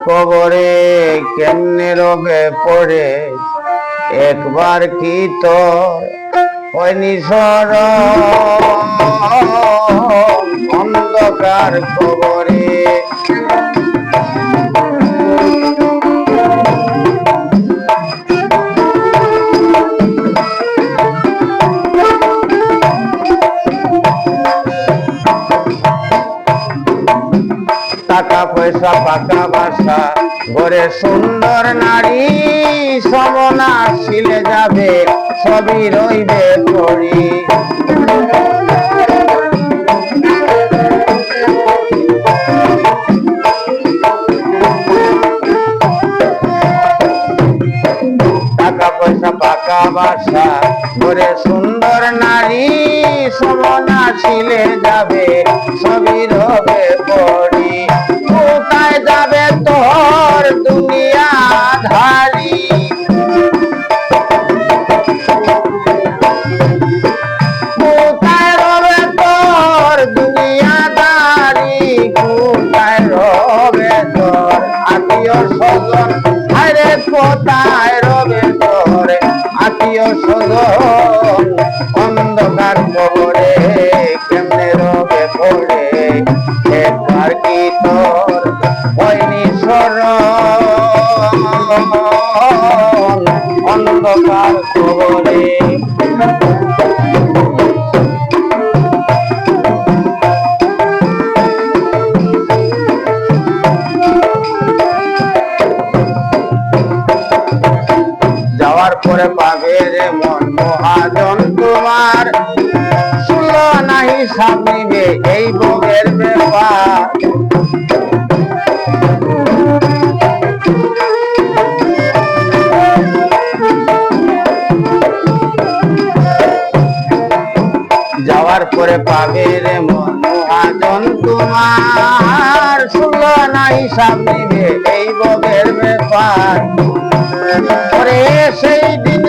কবরে কেমনে রবে পড়ে একবার কি তোর হয়নি অন্ধকার কবরে টাকা পয়সা পাকা বাসা ঘরে সুন্দর নারী সমনা ছিলে যাবে সবই রইবে পড়ি টাকা পয়সা পাকা বাসা ঘরে সুন্দর নারী সমনা ছিলে যাবে সবই রবে পড়ি কোথায় যাবে তোর দুনিয়া ধারি কোথায় রবে তোর দুনিয়া ধারি কোথায় রবে তোর আত্মীয় স্বজন আরে কোথায় রবে তোর আত্মীয় স্বজন অন্ধকার কবরে কেমনে রবে পড়ে একবার কি তোর হয়নি অন্ধকার কবরে যাওয়ার পরে পাবে রে মন মহাজন তোমার শুনলো না হিসাব নিবে এই ভোগের ব্যাপার যাওয়ার পরে পাবে রে মন মহাজন তোমার শুনলো না হিসাব নিবে এই ভোগের ব্যাপার সেই দিন